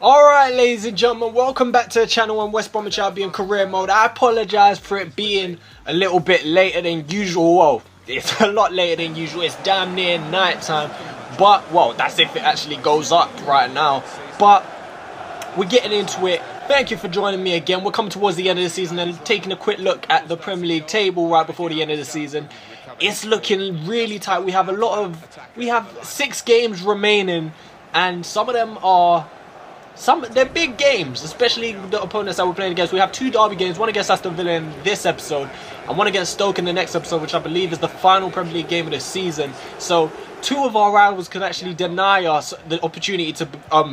Alright, ladies and gentlemen, welcome back to the channel on West Bromwich Albion career mode. I apologise for it being a little bit later than usual. Well, it's a lot later than usual. It's damn near night time. But, well, that's if it actually goes up right now. But we're getting into it. Thank you for joining me again. We're coming towards the end of the season and taking a quick look at the Premier League table right before the end of the season. It's looking really tight. We have 6 games remaining, and some of them are... they're big games, especially the opponents that we're playing against. We have 2 derby games, one against Aston Villa in this episode, and one against Stoke in the next episode, which I believe is the final Premier League game of the season. So 2 of our rivals can actually deny us the opportunity to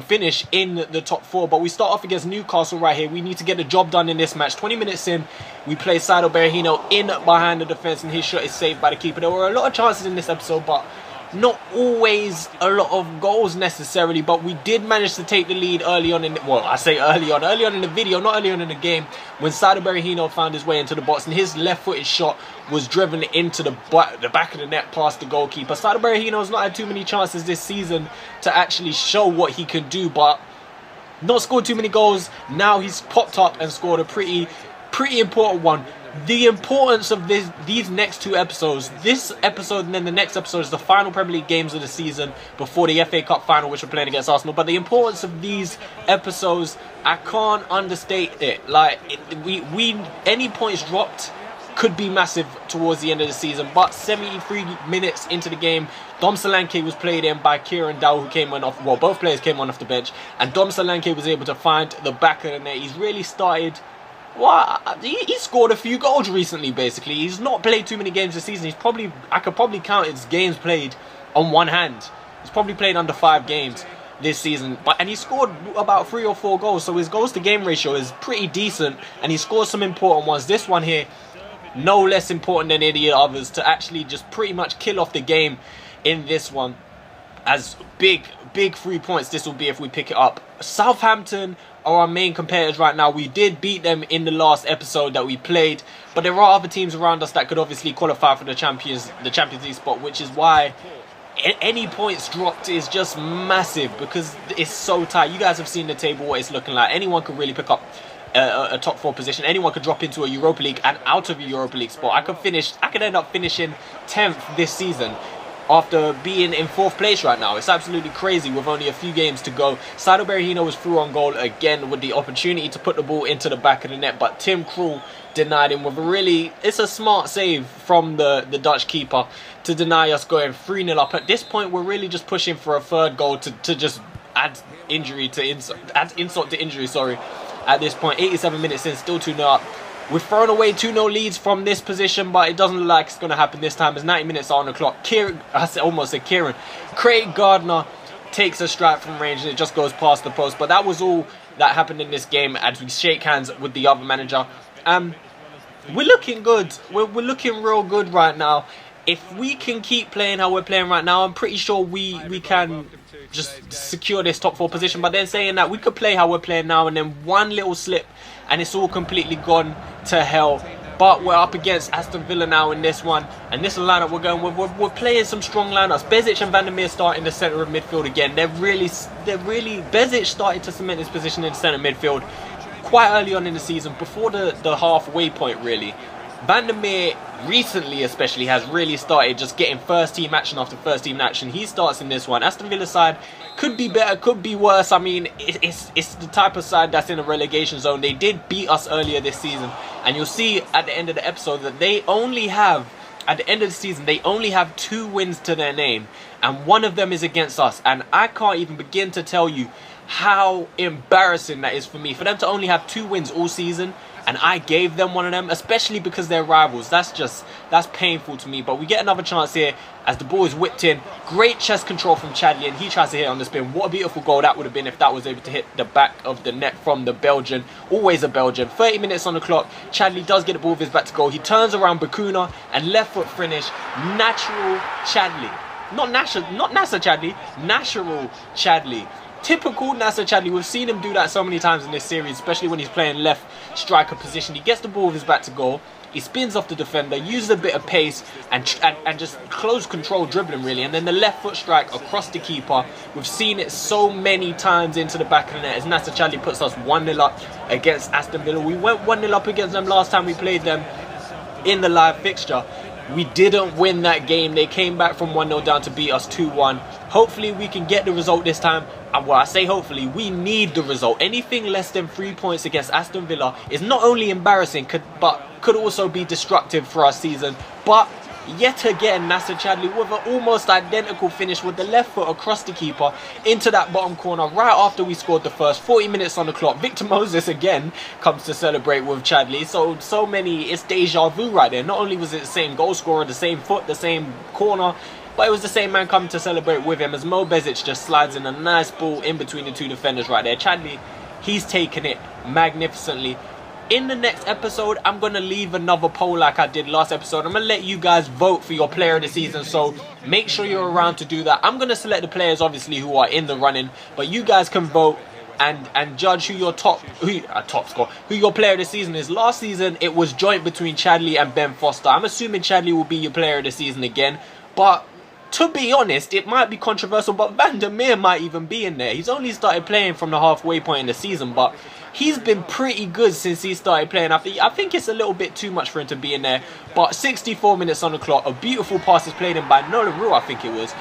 finish in the top 4. But we start off against Newcastle right here. We need to get the job done in this match. 20 minutes in, we play Saido Berahino in behind the defence, and his shot is saved by the keeper. There were a lot of chances in this episode, but not always a lot of goals necessarily, but we did manage to take the lead early on in the, well, I say early on in the video, not early on in the game, when Saido Berahino found his way into the box and his left-footed shot was driven into the back of the net past the goalkeeper. Saido Berahino has not had too many chances this season to actually show what he can do, but not scored too many goals. Now he's popped up and scored a pretty important one. The importance of these next 2 episodes, this episode and then the next episode, is the final Premier League games of the season before the FA Cup final, which we're playing against Arsenal. But the importance of these episodes, I can't understate it. Like, any points dropped could be massive towards the end of the season. But 73 minutes into the game, Dom Solanke was played in by Kieran Dow, who came on off. Well, both players came on off the bench, and Dom Solanke was able to find the back of the net. He's really started. Well, he scored a few goals recently, basically. He's not played too many games this season. I could probably count his games played on one hand. He's probably played under 5 games this season. And he scored about 3 or 4 goals. So his goals to game ratio is pretty decent. And he scored some important ones. This one here, no less important than any others, to actually just pretty much kill off the game in this one. As big 3 points this will be if we pick it up. Southampton are our main competitors right now. We did beat them in the last episode that we played, but there are other teams around us that could obviously qualify for the Champions League spot, which is why any points dropped is just massive, because it's so tight. You guys have seen the table, what it's looking like. Anyone could really pick up a top 4 position. Anyone could drop into a Europa League and out of a Europa League spot. I could end up finishing 10th this season after being in 4th place right now. It's absolutely crazy with only a few games to go. Saido Berahino was through on goal again with the opportunity to put the ball into the back of the net, but Tim Krul denied him with it's a smart save from the Dutch keeper to deny us going 3-0 up. At this point, we're really just pushing for a 3rd goal to just add insult to injury, sorry. At this point, 87 minutes in, still 2-0 up. We've thrown away 2-0 leads from this position, but it doesn't look like it's going to happen this time, as 90 minutes are on the clock. Craig Gardner takes a strike from range and it just goes past the post. But that was all that happened in this game as we shake hands with the other manager. We're looking good. We're looking real good right now. If we can keep playing how we're playing right now, I'm pretty sure we can just secure this top 4 position. But then saying that, we could play how we're playing now, and then one little slip and it's all completely gone to hell. But we're up against Aston Villa now in this one, and this lineup we're going with, we're playing some strong lineups. Bezic and Van der Meer start in the centre of midfield again. They're really Bezic started to cement his position in the centre midfield quite early on in the season, before the halfway point really. Van der Meer recently especially has really started just getting first team action after first team action. He starts in this one. Aston Villa side could be better, could be worse. I mean, it's the type of side that's in a relegation zone. They did beat us earlier this season, and you'll see at the end of the episode that they only have, at the end of the season, they only have 2 wins to their name, and one of them is against us. And I can't even begin to tell you how embarrassing that is for me, for them to only have 2 wins all season, and I gave them one of them, especially because they're rivals. That's painful to me. But we get another chance here as the ball is whipped in. Great chest control from Chadley, and he tries to hit on the spin. What a beautiful goal that would have been if that was able to hit the back of the net from the Belgian. Always a Belgian. 30 minutes on the clock. Chadley does get the ball with his back to goal. He turns around Bakuna and left foot finish. Natural Chadley. Not NASA Chadley. Natural Chadley. typical Nacer Chadli. We've seen him do that so many times in this series, especially when he's playing left striker position. He gets the ball with his back to goal. He spins off the defender, uses a bit of pace and just close control dribbling really, and then the left foot strike across the keeper. We've seen it so many times into the back of the net as Nacer Chadli puts us 1-0 up against Aston Villa. We went 1-0 up against them last time we played them in the live fixture. We didn't win that game. They came back from 1-0 down to beat us 2-1. Hopefully we can get the result this time. And well, I say hopefully, we need the result. Anything less than 3 points against Aston Villa is not only embarrassing, but could also be destructive for our season. But yet again, Nacer Chadli with an almost identical finish with the left foot across the keeper into that bottom corner right after we scored the first. 40 minutes on the clock. Victor Moses again comes to celebrate with Chadli. So many, it's deja vu right there. Not only was it the same goal scorer, the same foot, the same corner, but it was the same man coming to celebrate with him as Mo Bezic just slides in a nice ball in between the two defenders right there. Chadli, he's taken it magnificently. In the next episode, I'm going to leave another poll like I did last episode. I'm going to let you guys vote for your player of the season, so make sure you're around to do that. I'm going to select the players, obviously, who are in the running, but you guys can vote and judge who your who your player of the season is. Last season, it was joint between Chadli and Ben Foster. I'm assuming Chadli will be your player of the season again, but to be honest, it might be controversial, but Van der Meer might even be in there. He's only started playing from the halfway point in the season, but he's been pretty good since he started playing. I think it's a little bit too much for him to be in there. But 64 minutes on the clock, a beautiful pass is played in by Nolan Rue, I think it was.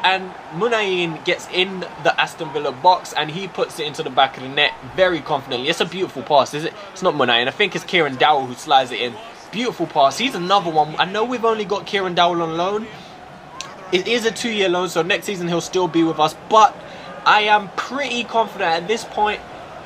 And Munayin gets in the Aston Villa box and he puts it into the back of the net very confidently. It's a beautiful pass, is it? It's not Munayin. I think it's Kieran Dowell who slides it in. Beautiful pass. He's another one. I know we've only got Kieran Dowell on loan. It is a 2-year loan, so next season he'll still be with us. But I am pretty confident at this point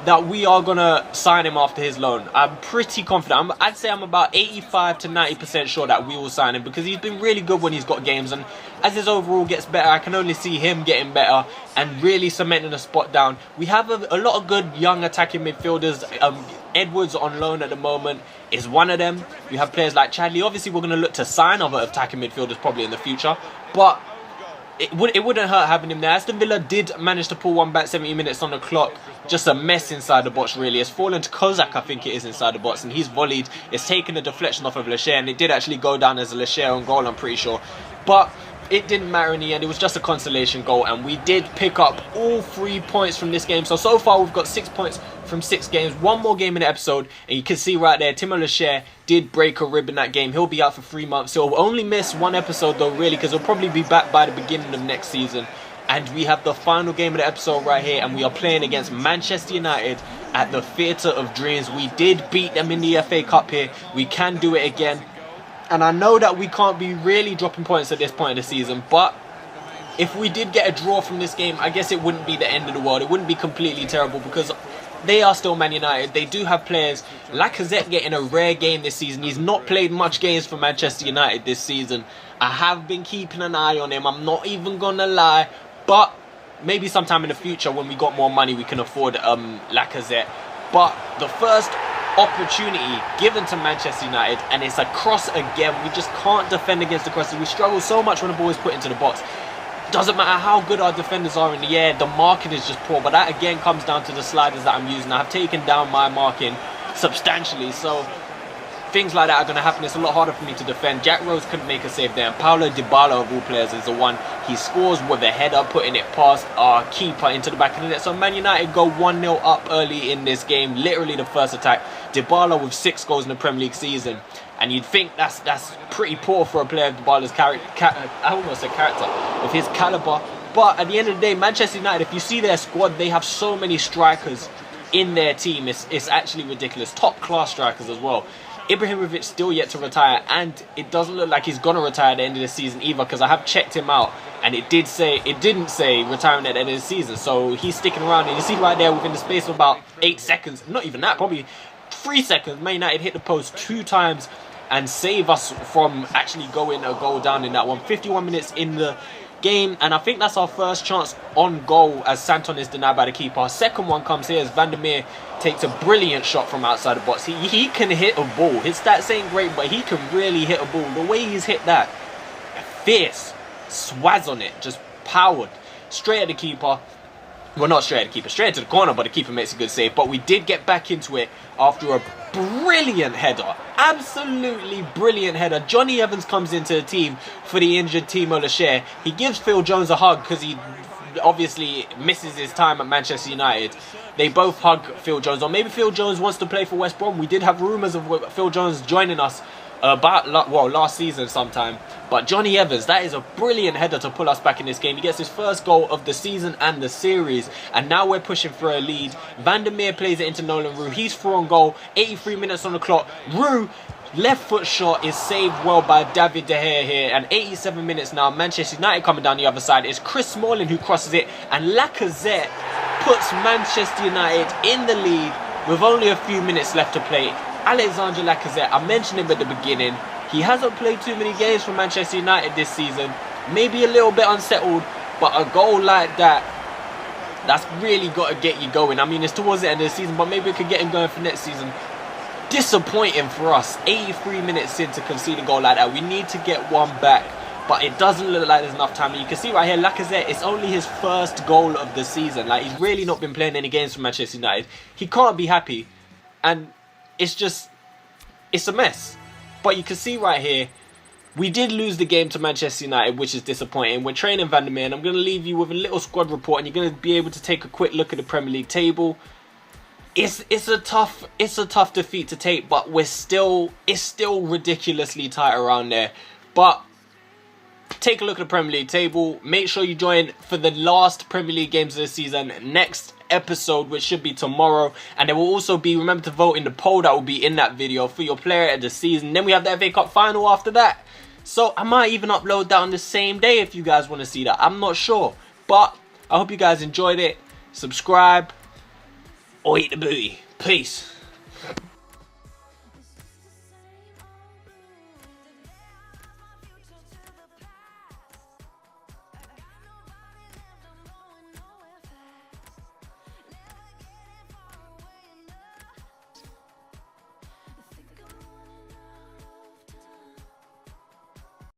that we are going to sign him after his loan. I'm pretty confident. I'd say I'm about 85 to 90% sure that we will sign him because he's been really good when he's got games. And as his overall gets better, I can only see him getting better and really cementing a spot down. We have a lot of good young attacking midfielders. Edwards on loan at the moment is one of them. We have players like Chadli. Obviously, we're going to look to sign other attacking midfielders probably in the future. But it wouldn't hurt having him there. Aston Villa did manage to pull one back 70 minutes on the clock. Just a mess inside the box, really. It's fallen to Kozak, I think it is, inside the box. And he's volleyed. It's taken a deflection off of Lecher. And it did actually go down as a Lecher own goal, I'm pretty sure. But it didn't matter in the end. It was just a consolation goal. And we did pick up all 3 points from this game. So far, we've got 6 points from 6 games. One more game in the episode. And you can see right there, Timo Lecher did break a rib in that game. He'll be out for 3 months. He'll only miss one episode, though, really, because he'll probably be back by the beginning of next season. And we have the final game of the episode right here. And we are playing against Manchester United at the Theatre of Dreams. We did beat them in the FA Cup here. We can do it again. And I know that we can't be really dropping points at this point of the season, but if we did get a draw from this game, I guess it wouldn't be the end of the world. It wouldn't be completely terrible because they are still Man United. They do have players. Lacazette getting a rare game this season. He's not played much games for Manchester United this season. I have been keeping an eye on him. I'm not even going to lie. But maybe sometime in the future when we got more money, we can afford Lacazette. But the first opportunity given to Manchester United, and it's a cross again. We just can't defend against the crosses. We struggle so much when the ball is put into the box. Doesn't matter how good our defenders are in the air, the marking is just poor. But that again comes down to the sliders that I'm using. I've taken down my marking substantially, so things like that are going to happen. It's a lot harder for me to defend. Jack Rose couldn't make a save there, and Paulo Dybala of all players is the one. He scores with a header, putting it past our keeper into the back of the net. So Man United go 1-0 up early in this game, literally the first attack. Dybala with 6 goals in the Premier League season, and you'd think that's pretty poor for a player of Dybala's character, of his caliber. But at the end of the day, Manchester United, if you see their squad, they have so many strikers in their team. It's actually ridiculous. Top class strikers as well. Ibrahimovic still yet to retire, and it doesn't look like he's gonna retire at the end of the season either, because I have checked him out and it didn't say retiring at the end of the season. So he's sticking around, and you see right there within the space of about 8 seconds, not even that, probably 3 seconds, Man United hit the post 2 times and save us from actually going a goal down in that one. 51 minutes in the game, and I think that's our first chance on goal as Santon is denied by the keeper. Our second one comes here as Van der Meer takes a brilliant shot from outside the box. He can hit a ball. His stats ain't great, but he can really hit a ball. The way he's hit that, fierce, swaz on it, just powered straight at the keeper. Well, not straight at the keeper, straight into the corner, but the keeper makes a good save. But we did get back into it after a brilliant header. Absolutely brilliant header. Johnny Evans comes into the team for the injured Timo Lachey. He gives Phil Jones a hug because he obviously misses his time at Manchester United. They both hug Phil Jones, or maybe Phil Jones wants to play for West Brom. We did have rumours of Phil Jones joining us last season sometime. But Johnny Evans, that is a brilliant header to pull us back in this game. He gets his first goal of the season and the series, and now we're pushing for a lead. Van der Meer plays it into Nolan Roux. He's through on goal. 83 minutes on the clock. Roux, left foot shot, is saved well by David De Gea here. And 87 minutes now, Manchester United coming down the other side. It's Chris Smalling who crosses it, and Lacazette puts Manchester United in the lead with only a few minutes left to play. Alexandre Lacazette, I mentioned him at the beginning. He hasn't played too many games for Manchester United this season. Maybe a little bit unsettled, but a goal like that, that's really got to get you going. I mean, it's towards the end of the season, but maybe we could get him going for next season. Disappointing for us. 83 minutes in to concede a goal like that. We need to get one back, but it doesn't look like there's enough time. And you can see right here, Lacazette, it's only his first goal of the season. Like, he's really not been playing any games for Manchester United. He can't be happy, and it's a mess. But you can see right here, we did lose the game to Manchester United, which is disappointing. We're training Van der Meer, and I'm going to leave you with a little squad report, and you're going to be able to take a quick look at the Premier League table. It's a tough defeat to take, but it's still ridiculously tight around there. But take a look at the Premier League table. Make sure you join for the last Premier League games of the season next episode, which should be tomorrow. And there will also be, remember to vote in the poll that will be in that video for your player of the season. Then we have the FA Cup final after that. So I might even upload that on the same day if you guys want to see that. I'm not sure. But I hope you guys enjoyed it. Subscribe or eat the booty. Peace.